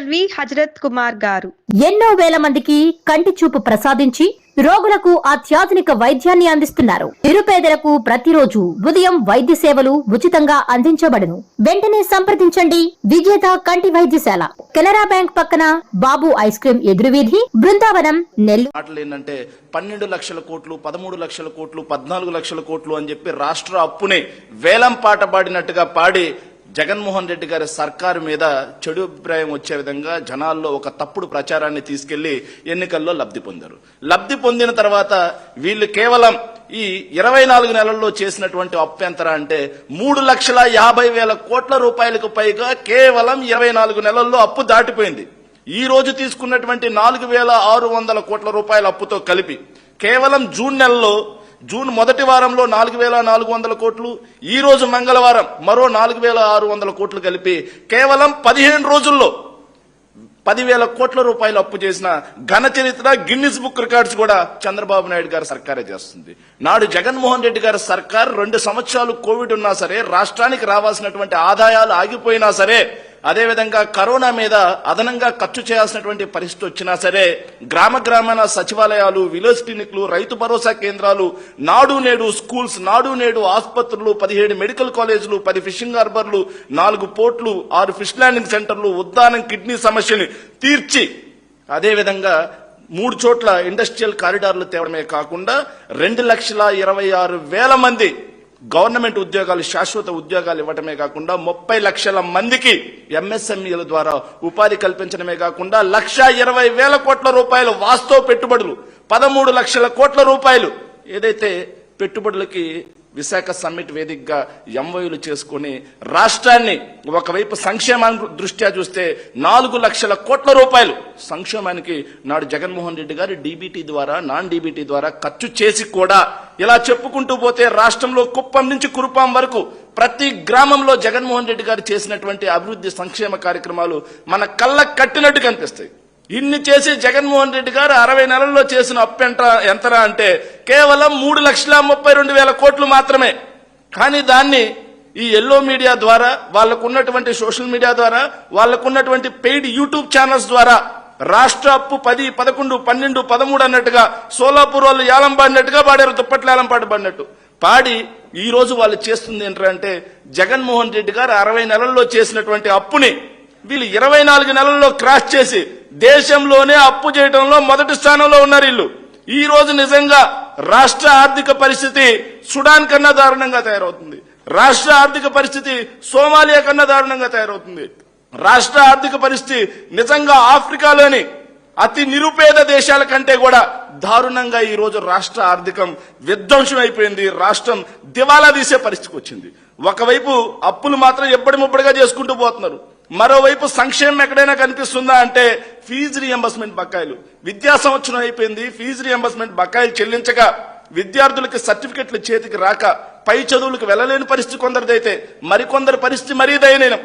LV Hazrat Kumar గారు ఎన్నో వేల మందికి కంటి చూపు ప్రసాదించి రోగులకు అత్యాధునిక వైద్యాన్ని అందిస్తున్నారు. నిరుపేదలకు ప్రతిరోజు ఉదయం వైద్య సేవలు ఉచితంగా అందించబడును. వెంటనే సంప్రదించండి. విజేత కంటి వైద్యశాల, కెనరా బ్యాంక్ పక్కన, బాబు ఐస్ క్రీమ్ ఎదురువీధి, బృందావనం, నెల్లూరు. మాటలు ఏంటంటే 12 లక్షల కోట్లు, 13 లక్షల కోట్లు, 14 లక్షల కోట్లు అని చెప్పి రాష్ట్ర అప్పుని వేలం పాట పాడినట్టుగా పాడి జగన్మోహన్ రెడ్డి గారి సర్కారు మీద చెడు అభిప్రాయం వచ్చే విధంగా జనాల్లో ఒక తప్పుడు ప్రచారాన్ని తీసుకెళ్లి ఎన్నికల్లో లబ్ధి పొందారు. లబ్ధి పొందిన తర్వాత వీళ్ళు కేవలం ఈ 24 నెలల్లో చేసినటువంటి అప్పు ఎంత అంటే 3,50,000 కోట్ల రూపాయలకు పైగా కేవలం 24 నెలల్లో అప్పు దాటిపోయింది. ఈ రోజు తీసుకున్నటువంటి 4,600 కోట్ల రూపాయల అప్పుతో కలిపి కేవలం జూన్ మొదటి వారంలో 4,400 కోట్లు, ఈ రోజు మంగళవారం మరో 4,600 కోట్లు కలిపి కేవలం 15 రోజుల్లో 10,000 కోట్ల రూపాయలు అప్పు చేసిన ఘన చరిత్ర గిన్నిస్ బుక్ రికార్డ్స్ కూడా చంద్రబాబు నాయుడు గారి సర్కారే చేస్తుంది. నాడు జగన్మోహన్ రెడ్డి గారి సర్కార్ 2 సంవత్సరాలు కోవిడ్ ఉన్నా సరే, రాష్ట్రానికి రావాల్సినటువంటి ఆదాయాలు ఆగిపోయినా సరే, అదేవిధంగా కరోనా మీద అదనంగా ఖర్చు చేయాల్సినటువంటి పరిస్థితి వచ్చినా సరే, గ్రామాన సచివాలయాలు, విలేజ్ క్లినిక్లు, రైతు భరోసా కేంద్రాలు, నాడు నేడు స్కూల్స్, నాడు నేడు ఆసుపత్రులు, 17 మెడికల్ కాలేజీలు, 10 ఫిషింగ్ హార్బర్లు, 4 పోర్టులు, 6 ఫిష్ ల్యాండింగ్ సెంటర్లు, ఉద్దానం కిడ్నీ సమస్యని తీర్చి, అదేవిధంగా 3 చోట్ల ఇండస్ట్రియల్ కారిడార్లు తేవడమే కాకుండా 2,26,000 మంది గవర్నమెంట్ ఉద్యోగాలు, శాశ్వత ఉద్యోగాలు ఇవ్వటమే కాకుండా 30 లక్షల మందికి ఎంఎస్ఎంఈల ద్వారా ఉపాధి కల్పించడమే కాకుండా 1,20,000 కోట్ల రూపాయలు వాస్తవ పెట్టుబడులు, 13 లక్షల కోట్ల రూపాయలు ఏదైతే పెట్టుబడులకి విశాఖ సమ్మిట్ వేదికగా ఎంఓయూలు చేసుకుని రాష్ట్రాన్ని ఒకవైపు సంక్షేమాన్ని దృష్ట్యా చూస్తే 4 లక్షల కోట్ల రూపాయలు సంక్షేమానికి నాడు జగన్మోహన్ రెడ్డి గారు డీబీటీ ద్వారా, నాన్ డీబీటీ ద్వారా ఖర్చు చేసి కూడా ఇలా చెప్పుకుంటూ పోతే రాష్ట్రంలో కుప్పం నుంచి కురుపాం వరకు ప్రతి గ్రామంలో జగన్మోహన్ రెడ్డి గారు చేసినటువంటి అభివృద్ధి సంక్షేమ కార్యక్రమాలు మన కళ్ళకు కట్టినట్టు కనిపిస్తాయి. ఇన్ని చేసి జగన్మోహన్ రెడ్డి గారు 60 నెలల్లో చేసిన అప్పు ఎంతరా అంటే కేవలం 3,32,000 కోట్లు మాత్రమే. కానీ దాన్ని ఈ ఎల్లో మీడియా ద్వారా, వాళ్లకున్నటువంటి సోషల్ మీడియా ద్వారా, వాళ్లకున్నటువంటి పెయిడ్ యూట్యూబ్ ఛానల్స్ ద్వారా రాష్ట్ర అప్పు 10, 11, 12, 13 అన్నట్టుగా సోలాపూర్ వాళ్ళు ఏలం పాడినట్టుగా పాడారు, దుప్పట్ల ఏలం పాట పాడినట్టు పాడి ఈ రోజు వాళ్ళు చేస్తుంది ఏంటంటే జగన్మోహన్ రెడ్డి గారు 60 నెలల్లో చేసినటువంటి అప్పుని వీళ్ళు 24 నెలల్లో క్రాష్ చేసి దేశంలోనే అప్పు చేయడంలో మొదటి స్థానంలో ఉన్నారు వీళ్ళు. ఈ రోజు నిజంగా రాష్ట్ర ఆర్థిక పరిస్థితి సుడాన్ కన్నా దారుణంగా తయారవుతుంది. రాష్ట్ర ఆర్థిక పరిస్థితి సోమాలియా కన్నా దారుణంగా తయారవుతుంది. రాష్ట్ర ఆర్థిక పరిస్థితి నిజంగా ఆఫ్రికాలోని అతి నిరుపేద దేశాల కంటే కూడా దారుణంగా ఈ రోజు రాష్ట్ర ఆర్థికం విధ్వంసం అయిపోయింది. రాష్ట్రం దివాలా తీసే పరిస్థితికి వచ్చింది. ఒకవైపు అప్పులు మాత్రం ఎప్పటి ముప్పటిగా చేసుకుంటూ పోతున్నారు, మరోవైపు సంక్షేమం ఎక్కడైనా కనిపిస్తుందా అంటే ఫీజు రియంబర్స్మెంట్ బకాయిలు. విద్యా సంవత్సరం అయిపోయింది, ఫీజు రియంబర్స్మెంట్ బకాయిలు చెల్లించక విద్యార్థులకి సర్టిఫికెట్లు చేతికి రాక పై చదువులకు వెళ్లలేని పరిస్థితి కొందరిదైతే, మరికొందరి పరిస్థితి మరీ దయనీయం.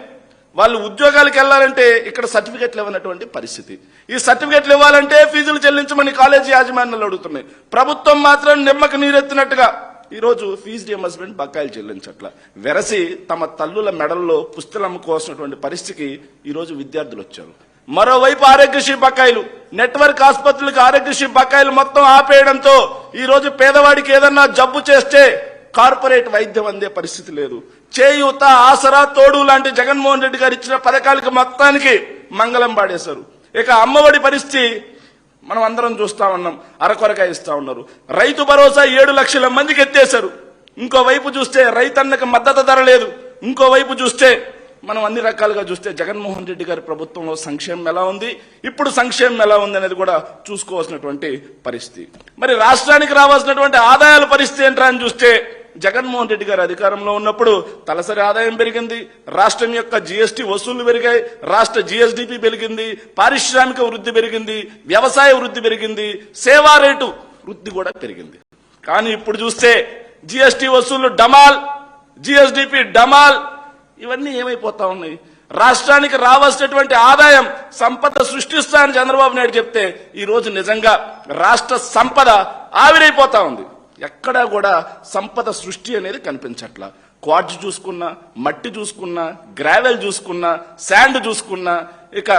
వాళ్ళు ఉద్యోగాలకు వెళ్లాలంటే ఇక్కడ సర్టిఫికెట్లు ఇవ్వనటువంటి పరిస్థితి. ఈ సర్టిఫికెట్లు ఇవ్వాలంటే ఫీజులు చెల్లించమని కాలేజీ యాజమాన్యాలు అడుగుతున్నాయి. ప్రభుత్వం మాత్రం నిమ్మకు నీరెత్తినట్టుగా ఈ రోజు ఫీజు రియంబర్స్మెంట్ బకాయిలు చెల్లించట్ల వెరసి తమ తల్లుల మెడల్లో పుస్తలు అమ్ముకోవాల్సినటువంటి పరిస్థితికి ఈ రోజు విద్యార్థులు వచ్చారు. మరోవైపు ఆరోగ్యశ్రీ బకాయిలు, నెట్వర్క్ ఆసుపత్రులకు ఆరోగ్యశ్రీ బకాయిలు మొత్తం ఆపేయడంతో ఈ రోజు పేదవాడికి ఏదన్నా జబ్బు చేస్తే కార్పొరేట్ వైద్యం అందే పరిస్థితి లేదు. చేయూత, ఆసరా, తోడు లాంటి జగన్మోహన్ రెడ్డి గారు ఇచ్చిన పథకాలకు మొత్తానికి మంగళం పాడేశారు. ఇక అమ్మఒడి పరిస్థితి మనం అందరం చూస్తా ఉన్నాం, అరకొరగా ఇస్తా ఉన్నారు. రైతు భరోసా 7 లక్షల మందికి ఎత్తేశారు. ఇంకోవైపు చూస్తే రైతన్నకు మద్దతు ధర లేదు. ఇంకోవైపు చూస్తే మనం అన్ని రకాలుగా చూస్తే జగన్మోహన్ రెడ్డి గారి ప్రభుత్వంలో సంక్షేమం ఎలా ఉంది, ఇప్పుడు సంక్షేమం ఎలా ఉంది అనేది కూడా చూసుకోవాల్సినటువంటి పరిస్థితి. మరి రాష్ట్రానికి రావాల్సినటువంటి ఆదాయాల పరిస్థితి ఏంట్రా అని చూస్తే జగన్మోహన్ రెడ్డి గారు అధికారంలో ఉన్నప్పుడు తలసరి ఆదాయం పెరిగింది, రాష్ట్రం యొక్క జీఎస్టీ వసూళ్లు పెరిగాయి, రాష్ట్ర జీఎస్డీపీ పెరిగింది, పారిశ్రామిక వృద్ధి పెరిగింది, వ్యవసాయ వృద్ధి పెరిగింది, సేవా రేటు వృద్ధి కూడా పెరిగింది. కానీ ఇప్పుడు చూస్తే జీఎస్టీ వసూళ్లు డమాల్, జీఎస్డీపీ డమాల్, ఇవన్నీ ఏమైపోతా ఉన్నాయి. రాష్ట్రానికి రావాల్సినటువంటి ఆదాయం, సంపద సృష్టిస్తా అని చంద్రబాబు నాయుడు చెప్తే ఈ రోజు నిజంగా రాష్ట్ర సంపద ఆవిరైపోతా ఉంది. ఎక్కడా కూడా సంపద సృష్టి అనేది కనిపించట్లా. క్వార్ట్జ్ చూసుకున్నా, మట్టి చూసుకున్నా, గ్రావెల్ చూసుకున్నా, శాండ్ చూసుకున్నా, ఇక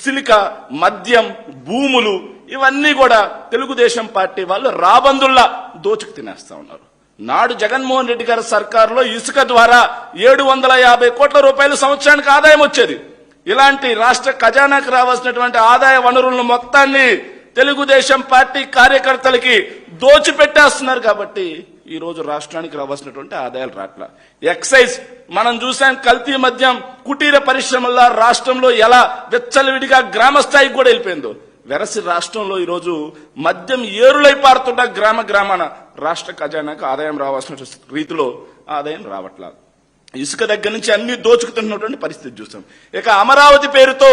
సిలికా, మద్యం, భూములు ఇవన్నీ కూడా తెలుగుదేశం పార్టీ వాళ్ళు రాబందుల్లా దోచుకు తినేస్తా ఉన్నారు. నాడు జగన్మోహన్ రెడ్డి గారి సర్కారులో ఇసుక ద్వారా 750 కోట్ల రూపాయలు సంవత్సరానికి ఆదాయం వచ్చేది. ఇలాంటి రాష్ట్ర ఖజానాకు రావాల్సినటువంటి ఆదాయ వనరులను మొత్తాన్ని తెలుగుదేశం పార్టీ కార్యకర్తలకి దోచిపెట్టేస్తున్నారు. కాబట్టి ఈ రోజు రాష్ట్రానికి రావాల్సినటువంటి ఆదాయాలు రాట్లా. ఎక్సైజ్ మనం చూసాం, కల్తీ మద్యం కుటీర పరిశ్రమల రాష్ట్రంలో ఎలా వెచ్చలవిడిగా గ్రామ స్థాయికి కూడా వెళ్ళిపోయిందో, వెరసి రాష్ట్రంలో ఈరోజు మద్యం ఏరులై పారుతుంట గ్రామాన రాష్ట్ర ఖజానాకు ఆదాయం రావాల్సిన రీతిలో ఆదాయం రావట్లా. ఇసుక దగ్గర నుంచి అన్ని దోచుకుతున్నటువంటి పరిస్థితి చూసాం. ఇక అమరావతి పేరుతో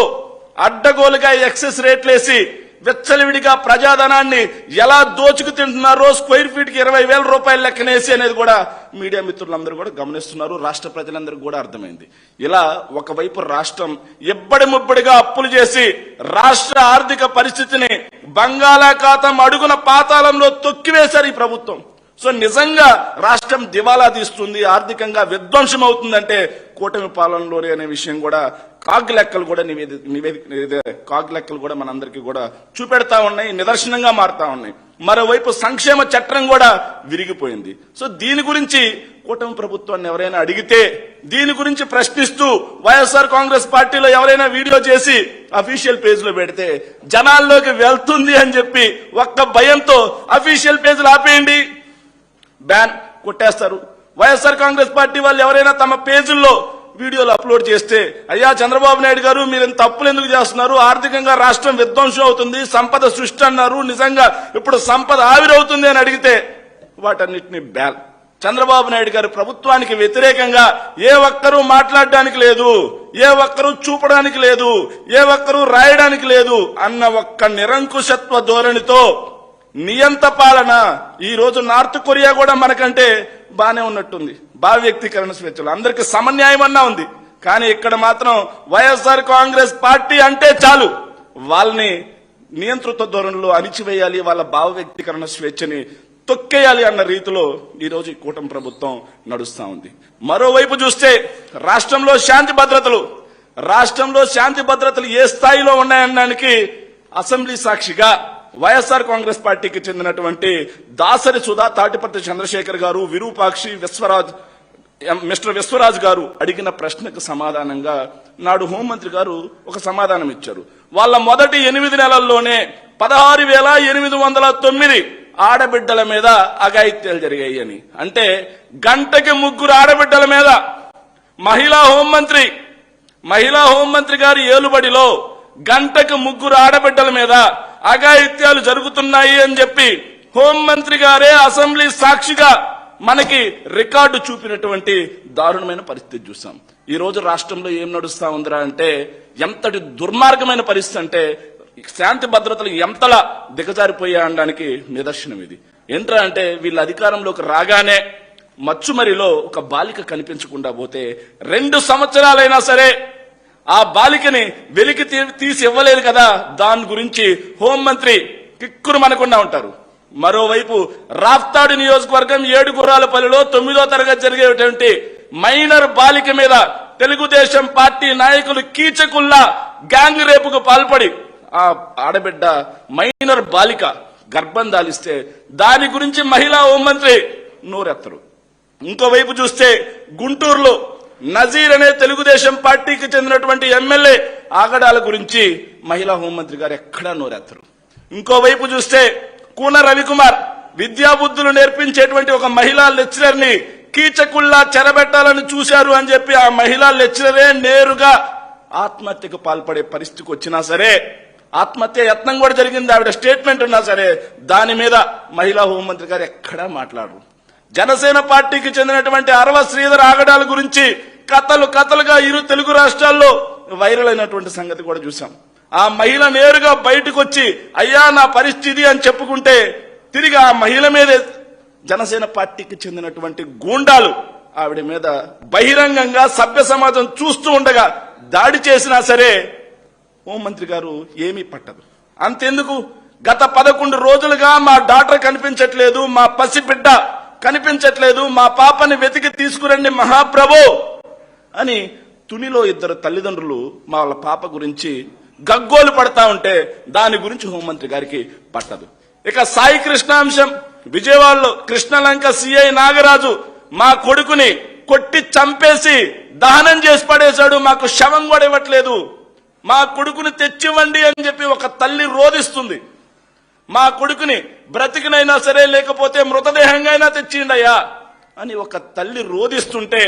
అడ్డగోలుగా ఎక్సెస్ రేట్లేసి వెచ్చలవిడిగా ప్రజాధనాన్ని ఎలా దోచుకు తింటున్నారో, స్క్వేర్ ఫీట్ కి 20,000 రూపాయలు లెక్కనేసి అనేది కూడా మీడియా మిత్రులందరూ కూడా గమనిస్తున్నారు. రాష్ట్ర ప్రజలందరికీ కూడా అర్థమైంది. ఇలా ఒకవైపు రాష్ట్రం ఇబ్బడి ముబ్బడిగా అప్పులు చేసి రాష్ట్ర ఆర్థిక పరిస్థితిని బంగాళాఖాతం అడుగున పాతాళంలో తొక్కివేశారు ఈ ప్రభుత్వం. సో నిజంగా రాష్ట్రం దివాలా తీస్తుంది, ఆర్థికంగా విధ్వంసం అవుతుందంటే కూటమి పాలనలోనే అనే విషయం కూడా కాగ్ లెక్కలు కూడా మనందరికీ కూడా చూపెడతా ఉన్నాయి, నిదర్శనంగా మారుతా ఉన్నాయి. మరోవైపు సంక్షేమ చట్టం కూడా విరిగిపోయింది. సో దీని గురించి కూటమి ప్రభుత్వాన్ని ఎవరైనా అడిగితే, దీని గురించి ప్రశ్నిస్తూ వైఎస్ఆర్ కాంగ్రెస్ పార్టీలో ఎవరైనా వీడియో చేసి అఫీషియల్ పేజ్ లో పెడితే జనాల్లోకి వెళ్తుంది అని చెప్పి ఒక్క భయంతో అఫీషియల్ పేజీలు ఆపేయండి, బ్యాన్ కొట్టేస్తారు. వైఎస్ఆర్ కాంగ్రెస్ పార్టీ వాళ్ళు ఎవరైనా తమ పేజీల్లో వీడియోలు అప్లోడ్ చేస్తే, అయ్యా చంద్రబాబు నాయుడు గారు మీరు ఇంత తప్పులు ఎందుకు చేస్తున్నారు, ఆర్థికంగా రాష్ట్రం విధ్వంసం అవుతుంది, సంపద సృష్టి అన్నారు, నిజంగా ఇప్పుడు సంపద ఆవిరవుతుంది అని అడిగితే వాటన్నిటిని బ్యాన్. చంద్రబాబు నాయుడు గారి ప్రభుత్వానికి వ్యతిరేకంగా ఏ ఒక్కరూ మాట్లాడడానికి లేదు, ఏ ఒక్కరూ చూపడానికి లేదు, ఏ ఒక్కరూ రాయడానికి లేదు అన్న ఒక్క నిరంకుశత్వ ధోరణితో నియంత పాలన. ఈ రోజు నార్త్ కొరియా కూడా మనకంటే బానే ఉన్నట్టుంది, భావ వ్యక్తీకరణ స్వేచ్ఛలు అందరికి సమన్యాయం అన్నా ఉంది. కానీ ఇక్కడ మాత్రం వైఎస్ఆర్ కాంగ్రెస్ పార్టీ అంటే చాలు వాళ్ళని నియంతృత్వ ధోరణిలో అణిచివేయాలి, వాళ్ళ భావ వ్యక్తీకరణ స్వేచ్ఛని తొక్కేయాలి అన్న రీతిలో ఈ రోజు ఈ కూటమి ప్రభుత్వం నడుస్తా ఉంది. మరోవైపు చూస్తే రాష్ట్రంలో శాంతి భద్రతలు ఏ స్థాయిలో ఉన్నాయనడానికి అసెంబ్లీ సాక్షిగా వైఎస్ఆర్ కాంగ్రెస్ పార్టీకి చెందినటువంటి దాసరి సుధా, తాటిపర్తి చంద్రశేఖర్ గారు, విరూపాక్షి, మిస్టర్ విశ్వరాజ్ గారు అడిగిన ప్రశ్నకు సమాధానంగా నాడు హోంమంత్రి గారు ఒక సమాధానం ఇచ్చారు. వాళ్ళ మొదటి 8 నెలల్లోనే 16,809 ఆడబిడ్డల మీద అఘాయిత్యాలు జరిగాయి అని. అంటే గంటకి 3 ఆడబిడ్డల మీద మహిళా హోంమంత్రి గారి ఏలుబడిలో గంటకు 3 ఆడబిడ్డల మీద అఘాయిత్యాలు జరుగుతున్నాయి అని చెప్పి హోంమంత్రి గారే అసెంబ్లీ సాక్షిగా మనకి రికార్డు చూపినటువంటి దారుణమైన పరిస్థితి చూసాం. ఈ రోజు రాష్ట్రంలో ఏం నడుస్తా ఉందిరా అంటే ఎంతటి దుర్మార్గమైన పరిస్థితి అంటే శాంతి భద్రతలు ఎంతలా దిగజారిపోయా అనడానికి నిదర్శనం ఇది. ఏంట్రా అంటే వీళ్ళ అధికారంలోకి రాగానే మచ్చుమరిలో ఒక బాలిక కనిపించకుండా పోతే 2 సంవత్సరాలైనా సరే ఆ బాలికని వెలికి తీసి ఇవ్వలేదు కదా, దాని గురించి హోంమంత్రి కిక్కురు మనకుండా ఉంటారు. మరోవైపు రాప్తాడు నియోజకవర్గం 7 గుర్రాలపల్లిలో 9వ తరగతి జరిగేటువంటి మైనర్ బాలిక మీద తెలుగుదేశం పార్టీ నాయకులు కీచకుల్లా గ్యాంగ్ రేపుకు పాల్పడి ఆ ఆడబిడ్డ మైనర్ బాలిక గర్భం దాలిస్తే దాని గురించి మహిళా హోంమంత్రి నోరెత్తరు. ఇంకోవైపు చూస్తే గుంటూరులో నజీర్ అనే తెలుగుదేశం పార్టీకి చెందినటువంటి ఎమ్మెల్యే ఆగడాల గురించి మహిళా హోంమంత్రి గారు ఎక్కడా నోరెత్తరు. ఇంకోవైపు చూస్తే కూన రవికుమార్ విద్యాబుద్ధులు నేర్పించేటువంటి ఒక మహిళా లెక్చరర్ ని కీచకుల్లా చెరబెట్టాలని చూశారు అని చెప్పి ఆ మహిళా లెక్చరరే నేరుగా ఆత్మహత్యకు పాల్పడే పరిస్థితికి వచ్చినా సరే, ఆత్మహత్య యత్నం కూడా జరిగింది, ఆవిడ స్టేట్మెంట్ ఉన్నా సరే దాని మీద మహిళా హోంమంత్రి గారు ఎక్కడా మాట్లాడరు. జనసేన పార్టీకి చెందినటువంటి అరవ శ్రీధర్ ఆగడాల గురించి కథలుగా 2 తెలుగు రాష్ట్రాల్లో వైరల్ అయినటువంటి సంగతి కూడా చూసాం. ఆ మహిళ నేరుగా బయటకు వచ్చి అయ్యా నా పరిస్థితి అని చెప్పుకుంటే తిరిగి ఆ మహిళ మీదే జనసేన పార్టీకి చెందినటువంటి గూండాలు ఆవిడ మీద బహిరంగంగా సభ్య సమాజం చూస్తూ ఉండగా దాడి చేసినా సరే హోంమంత్రి గారు ఏమీ పట్టదు. అంతెందుకు గత 11 రోజులుగా మా డాక్టర్ కనిపించట్లేదు, మా పసిబిడ్డ కనిపించట్లేదు, మా పాపని వెతికి తీసుకురండి మహాప్రభు అని తునిలో ఇద్దరు తల్లిదండ్రులు వాళ్ళ పాప గురించి గగ్గోలు పడతా ఉంటే దాని గురించి హోంమంత్రి గారికి పట్టదు. ఇక సాయి కృష్ణాంశం విజయవాడలో కృష్ణలంక సిఐ నాగరాజు మా కొడుకుని కొట్టి చంపేసి దహనం చేసి పడేశాడు, మాకు శవం కూడా ఇవ్వట్లేదు, మా కొడుకుని తెచ్చివ్వండి అని చెప్పి ఒక తల్లి రోధిస్తుంది. మా కొడుకుని బ్రతికినైనా సరే లేకపోతే మృతదేహంగా అయినా తెచ్చిండయ్యా అని ఒక తల్లి రోధిస్తుంటే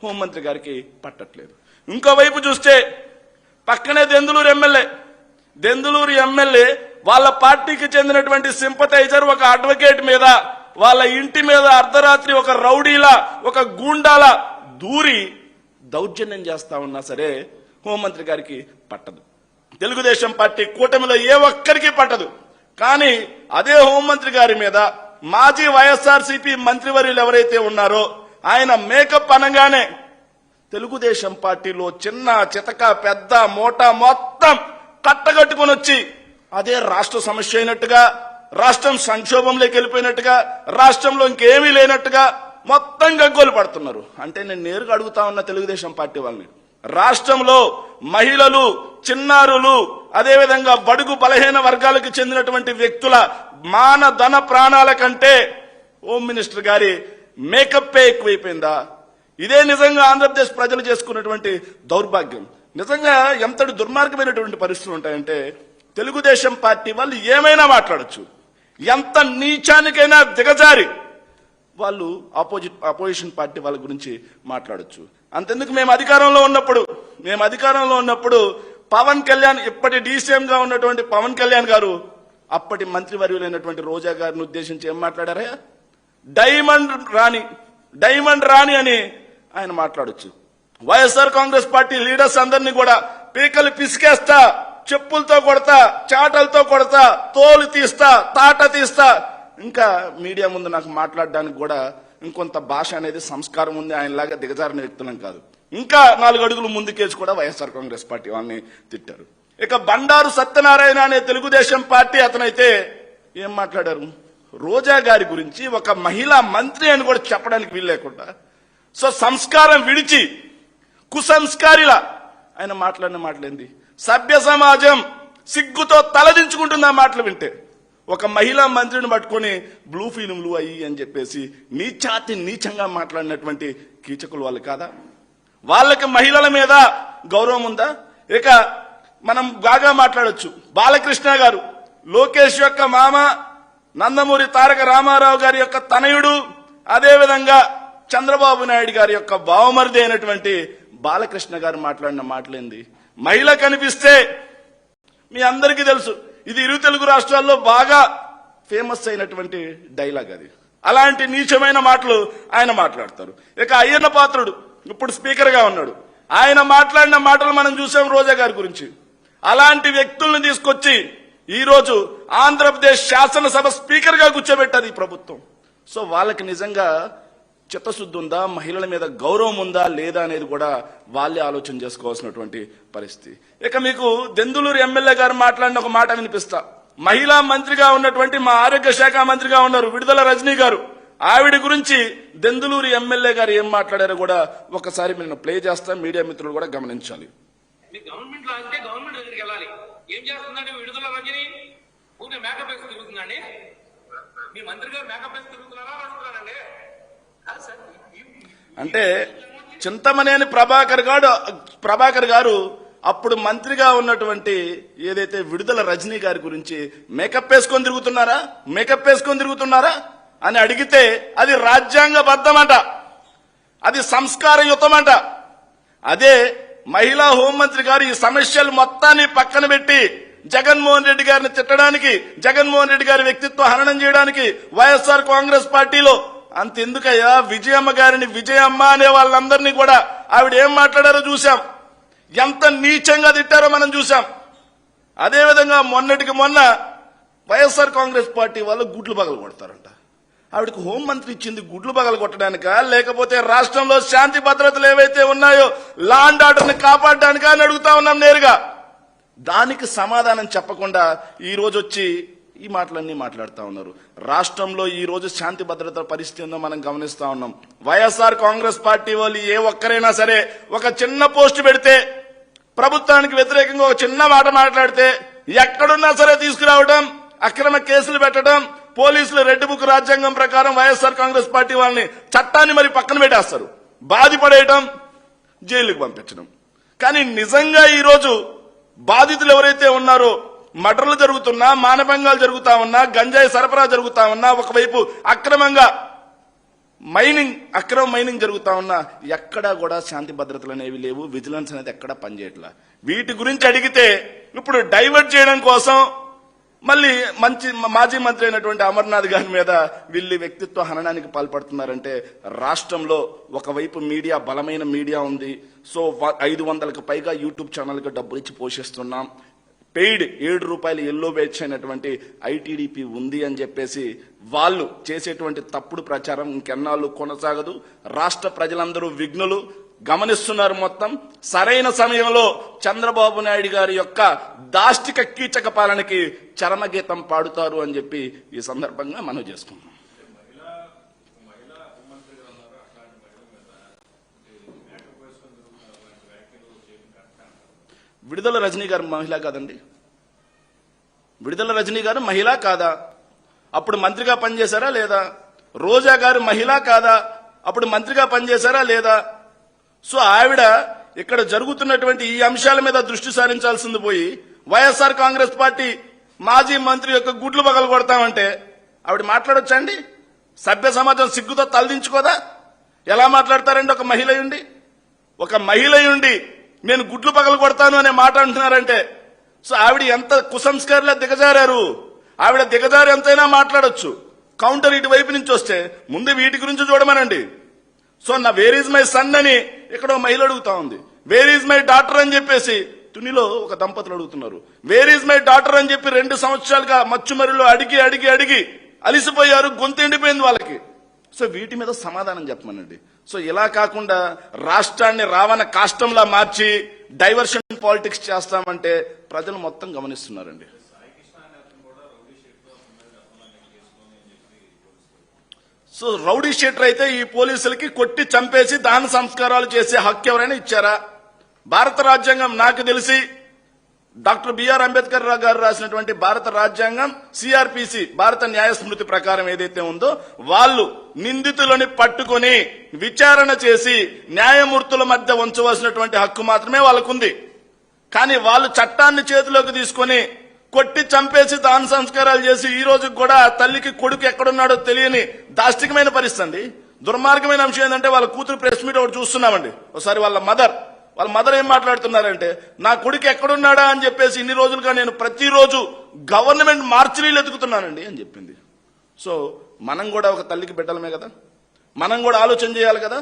హోంమంత్రి గారికి పట్టట్లేదు. ఇంకోవైపు చూస్తే పక్కనే దెందులూరు ఎమ్మెల్యే వాళ్ళ పార్టీకి చెందినటువంటి సింపథైజర్ ఒక అడ్వకేట్ మీద వాళ్ళ ఇంటి మీద అర్ధరాత్రి ఒక రౌడీలా ఒక గూండాలా దూరి దౌర్జన్యం చేస్తా ఉన్నా సరే హోంమంత్రి గారికి పట్టదు. తెలుగుదేశం పార్టీ కూటమిలో ఏ ఒక్కరికి పట్టదు. కానీ అదే హోంమంత్రి గారి మీద మాజీ వైఎస్ఆర్సీపీ మంత్రివర్యులు ఎవరైతే ఉన్నారో ఆయన మేకప్ అనగానే తెలుగుదేశం పార్టీలో చిన్న చితక పెద్ద మోటా మొత్తం కట్టగట్టుకుని వచ్చి అదే రాష్ట్ర సమస్య అయినట్టుగా, రాష్ట్రం సంక్షోభంలోకి వెళ్ళిపోయినట్టుగా, రాష్ట్రంలో ఇంకేమీ లేనట్టుగా మొత్తం గగ్గోలు పడుతున్నారు. అంటే నేను నేరుగా అడుగుతా ఉన్న తెలుగుదేశం పార్టీ వాళ్ళని, రాష్ట్రంలో మహిళలు, చిన్నారులు, అదేవిధంగా బడుగు బలహీన వర్గాలకు చెందినటువంటి వ్యక్తుల ధన ప్రాణాల కంటే హోమ్ మినిస్టర్ గారి మేకప్పే ఎక్కువైపోయిందా? ఇదే నిజంగా ఆంధ్రప్రదేశ్ ప్రజలు చేసుకున్నటువంటి దౌర్భాగ్యం. నిజంగా ఎంతటి దుర్మార్గమైనటువంటి పరిస్థితులు ఉంటాయంటే తెలుగుదేశం పార్టీ వాళ్ళు ఏమైనా మాట్లాడచ్చు, ఎంత నీచానికైనా దిగజారి వాళ్ళు అపోజిషన్ పార్టీ వాళ్ళ గురించి మాట్లాడచ్చు. అంతెందుకు మేము అధికారంలో ఉన్నప్పుడు పవన్ కళ్యాణ్, ఇప్పటి డీసీఎం గా ఉన్నటువంటి పవన్ కళ్యాణ్ గారు అప్పటి మంత్రివర్యులైనటువంటి రోజా గారిని ఉద్దేశించి ఏం మాట్లాడారా? డైమండ్ రాణి అని ఆయన మాట్లాడొచ్చు. వైఎస్ఆర్ కాంగ్రెస్ పార్టీ లీడర్స్ అందరినీ కూడా పీకలు పిసికేస్తా, చెప్పులతో కొడతా, చాటలతో కొడతా, తోలు తీస్తా, తాట తీస్తా, ఇంకా మీడియా ముందు నాకు మాట్లాడడానికి కూడా ఇంకొంత భాష అనేది సంస్కారం ఉంది, ఆయనలాగా దిగజారిన వ్యక్తులం కాదు. ఇంకా 4 అడుగులు ముందుకేసి కూడా వైఎస్ఆర్ కాంగ్రెస్ పార్టీ వాళ్ళని తిట్టారు. ఇక బండారు సత్యనారాయణ అనే తెలుగుదేశం పార్టీ అతనైతే ఏం మాట్లాడారు? రోజా గారి గురించి ఒక మహిళా మంత్రి అని కూడా చెప్పడానికి వీలు లేకుండా, సో సంస్కారం విడిచి కుసంస్కారిలా ఆయన మాట్లాడిన మాటలేంది? సభ్య సమాజం సిగ్గుతో తలదించుకుంటుంది ఆ మాటలు వింటే. ఒక మహిళా మంత్రిని పట్టుకొని బ్లూ ఫిల్మ్లు అయ్యి అని చెప్పేసి నీచంగా మాట్లాడినటువంటి కీచకులు వాళ్ళు కాదా? వాళ్ళకి మహిళల మీద గౌరవం ఉందా? ఇక మనం బాగా మాట్లాడొచ్చు. బాలకృష్ణ గారు లోకేష్ యొక్క మామ, నందమూరి తారక రామారావు గారి యొక్క తనయుడు, అదేవిధంగా చంద్రబాబు నాయుడు గారి యొక్క బావమరిది అయినటువంటి బాలకృష్ణ గారు మాట్లాడిన మాటలేంది? మహిళ కనిపిస్తే మీ అందరికీ తెలుసు, ఇది ఇరు తెలుగు రాష్ట్రాల్లో బాగా ఫేమస్ అయినటువంటి డైలాగ్ అది. అలాంటి నీచమైన మాటలు ఆయన మాట్లాడతారు. ఇక అయ్యన్న పాత్రుడు ఇప్పుడు స్పీకర్ గా ఉన్నాడు, ఆయన మాట్లాడిన మాటలు మనం చూసాం రోజా గారి గురించి. అలాంటి వ్యక్తులను తీసుకొచ్చి ఈ రోజు ఆంధ్రప్రదేశ్ శాసనసభ స్పీకర్ గా కూర్చోబెట్టారు ఈ ప్రభుత్వం. సో వాళ్ళకి నిజంగా చిత్తశుద్ధి ఉందా, మహిళల మీద గౌరవం ఉందా లేదా అనేది కూడా వాళ్ళే ఆలోచన చేసుకోవాల్సినటువంటి పరిస్థితి. ఇక మీకు దెందులూరు ఎమ్మెల్యే గారు మాట్లాడిన ఒక మాట వినిపిస్తా. మహిళా మంత్రిగా ఉన్నటువంటి మా ఆరోగ్య శాఖ మంత్రిగా ఉన్నారు విడుదల రజనీ గారు, ఆవిడ గురించి దెందులూరు ఎమ్మెల్యే గారు ఏం మాట్లాడారో కూడా ఒకసారి నేను ప్లే చేస్తాను, మీడియా మిత్రులు కూడా గమనించాలి. గవర్నమెంట్ లో అంటే గవర్నమెంట్ దగ్గరికి వెళ్ళాలి. ఏం చేస్తుందంటే విడుదల రజనీ ఊరికే మేకప్ వేసి తిరుగుతుందండి. మీ మంత్రి గారు మేకప్ వేసి తిరుగుతున్నారా అడుగుతున్నానండి. అంటే చింతమనేని ప్రభాకర్ గారు అప్పుడు మంత్రిగా ఉన్నటువంటి ఏదైతే విడుదల రజనీ గారి గురించి మేకప్ వేసుకొని తిరుగుతున్నారా అని అడిగితే అది రాజ్యాంగబద్ధమట, అది సంస్కారయుతమట. అదే మహిళా హోంమంత్రి గారు ఈ సమస్యలు మొత్తాన్ని పక్కన పెట్టి జగన్మోహన్ రెడ్డి గారిని తిట్టడానికి, జగన్మోహన్ రెడ్డి గారి వ్యక్తిత్వ హననం చేయడానికి వైఎస్ఆర్ కాంగ్రెస్ పార్టీలో అంతెందుకయ్యా, విజయమ్మ గారిని విజయమ్మ అనే వాళ్ళందరినీ కూడా ఆవిడ ఏం మాట్లాడారో చూశాం, ఎంత నీచంగా తిట్టారో మనం చూశాం. అదేవిధంగా మొన్నటికి మొన్న వైఎస్ఆర్ కాంగ్రెస్ పార్టీ వాళ్ళు గుడ్లు పగలు కొడతారంట. ఆవిడకి హోంమంత్రి ఇచ్చింది గుడ్లు పగలు కొట్టడానికా, లేకపోతే రాష్ట్రంలో శాంతి భద్రతలు ఏవైతే ఉన్నాయో లా అండ్ ఆర్డర్ ని కాపాడడానికా అని అడుగుతా ఉన్నాం నేరుగా. దానికి సమాధానం చెప్పకుండా ఈ రోజు వచ్చి ఈ మాటలన్నీ మాట్లాడుతూ ఉన్నారు. రాష్ట్రంలో ఈ రోజు శాంతి భద్రత పరిస్థితి ఉందో మనం గమనిస్తా ఉన్నాం. వైఎస్ఆర్ కాంగ్రెస్ పార్టీ వాళ్ళు ఏ ఒక్కరైనా సరే ఒక చిన్న పోస్ట్ పెడితే, ప్రభుత్వానికి వ్యతిరేకంగా ఒక చిన్న మాట మాట్లాడితే ఎక్కడున్నా సరే తీసుకురావడం, అక్రమ కేసులు పెట్టడం, పోలీసులు రెడ్ బుక్ రాజ్యాంగం ప్రకారం వైఎస్ఆర్ కాంగ్రెస్ పార్టీ వాళ్ళని చట్టాన్ని మరి పక్కన పెట్టేస్తారు, బాధిపడేయటం, జైలుకి పంపించడం. కానీ నిజంగా ఈరోజు బాధితులు ఎవరైతే ఉన్నారో, మర్డర్లు జరుగుతున్నా, మానభంగాలు జరుగుతా ఉన్నా, గంజాయి సరఫరా జరుగుతా ఉన్నా, ఒకవైపు అక్రమ మైనింగ్ జరుగుతా ఉన్నా, ఎక్కడా కూడా శాంతి భద్రతలు అనేవి లేవు. విజిలెన్స్ అనేది ఎక్కడా పనిచేయట్లా. వీటి గురించి అడిగితే ఇప్పుడు డైవర్ట్ చేయడం కోసం మళ్ళీ మాజీ మంత్రి అయినటువంటి అమర్నాథ్ గారి మీద వీళ్ళు వ్యక్తిత్వ హననానికి పాల్పడుతున్నారంటే, రాష్ట్రంలో ఒకవైపు మీడియా, బలమైన మీడియా ఉంది. సో 500కు పైగా యూట్యూబ్ ఛానల్కి డబ్బులు ఇచ్చి పోషిస్తున్నాం. పెయిడ్ ₹7 ఎల్లో బ్యాచ్ అయినటువంటి ఐటీడీపీ ఉంది అని చెప్పేసి వాళ్ళు చేసేటువంటి తప్పుడు ప్రచారం ఇంకెన్నాళ్ళు కొనసాగదు. రాష్ట్ర ప్రజలందరూ విఘ్నులు, గమనిస్తున్నారు మొత్తం. సరైన సమయంలో చంద్రబాబు నాయుడు గారి యొక్క దాష్టిక కీచక పాలనకి చరమగీతం పాడుతారు అని చెప్పి ఈ సందర్భంగా మనం చేసుకుంటాం. విడుదల రజనీ గారు మహిళ కాదండి? విడుదల రజనీ గారు మహిళ కాదా? అప్పుడు మంత్రిగా పనిచేశారా లేదా? రోజా గారు మహిళ కాదా? అప్పుడు మంత్రిగా పనిచేశారా లేదా? సో ఆవిడ ఇక్కడ జరుగుతున్నటువంటి ఈ అంశాల మీద దృష్టి సారించాల్సింది పోయి వైఎస్ఆర్ కాంగ్రెస్ పార్టీ మాజీ మంత్రి యొక్క గుడ్లు పగలు కొడతామంటే ఆవిడ మాట్లాడొచ్చండి? సభ్య సమాజం సిగ్గుతో తలదించుకోదా? ఎలా మాట్లాడతారండి ఒక మహిళ ఉండి? ఒక మహిళ ఉండి నేను గుడ్లు పగలు కొడతాను అనే మాట అంటున్నారంటే, సో ఆవిడ ఎంత కుసంస్కారులా దిగజారారు. ఆవిడ దిగజారు ఎంతైనా మాట్లాడొచ్చు. కౌంటర్ ఇటువైపు నుంచి వస్తే ముందు వీటి గురించి చూడమనండి. సో నా వేర్ ఈజ్ మై సన్ అని ఇక్కడ మహిళ అడుగుతా ఉంది. వేర్ ఈజ్ మై డాటర్ అని చెప్పేసి తునిలో ఒక దంపతులు అడుగుతున్నారు. వేర్ ఈజ్ మై డాటర్ అని చెప్పి 2 సంవత్సరాలుగా మచ్చుమరిలో అడిగి అడిగి అడిగి అలిసిపోయారు, గొంతు ఎండిపోయింది వాళ్ళకి. సో వీటి మీద సమాధానం చెప్పమనండి. సో ఇలా కాకుండా రాష్ట్రాన్ని రావణ కాష్టంలా మార్చి డైవర్షన్ పాలిటిక్స్ చేస్తామంటే ప్రజలు మొత్తం గమనిస్తున్నారండి. సో రౌడీ షీటర్ అయితే ఈ పోలీసులకి కొట్టి చంపేసి దాన సంస్కారాలు చేసే హక్కు ఎవరైనా ఇచ్చారా? భారత రాజ్యాంగం నాకు తెలిసి డాక్టర్ బిఆర్ అంబేద్కర్ గారు రాసినటువంటి భారత రాజ్యాంగం, సిఆర్పిసి భారత న్యాయ స్మృతి ప్రకారం ఏదైతే ఉందో, వాళ్ళు నిందితులని పట్టుకొని విచారణ చేసి న్యాయమూర్తుల మధ్య ఉంచవలసినటువంటి హక్కు మాత్రమే వాళ్ళకుంది. కానీ వాళ్ళు చట్టాన్ని చేతిలోకి తీసుకొని కొట్టి చంపేసి దాన సంస్కారాలు చేసి ఈ రోజు కూడా తల్లికి కొడుకు ఎక్కడున్నాడో తెలియని దాష్టికమైన పరిస్థితి. దుర్మార్గమైన అంశం ఏంటంటే, వాళ్ళ కూతురు ప్రెస్ మీట్ ఒకటి చూస్తున్నామండి. ఒకసారి వాళ్ళ మదర్ ఏం మాట్లాడుతున్నారంటే, నా కొడుకు ఎక్కడున్నాడా అని చెప్పేసి ఇన్ని రోజులుగా నేను ప్రతిరోజు గవర్నమెంట్ మార్చిరీలు ఎదుగుతున్నానండి అని చెప్పింది. సో మనం కూడా ఒక తల్లికి బిడ్డలమే కదా, మనం కూడా ఆలోచన చేయాలి కదా.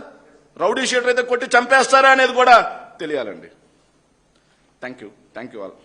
రౌడీ షీటర్ అయితే కొట్టి చంపేస్తారా అనేది కూడా తెలియాలండి. Thank you all.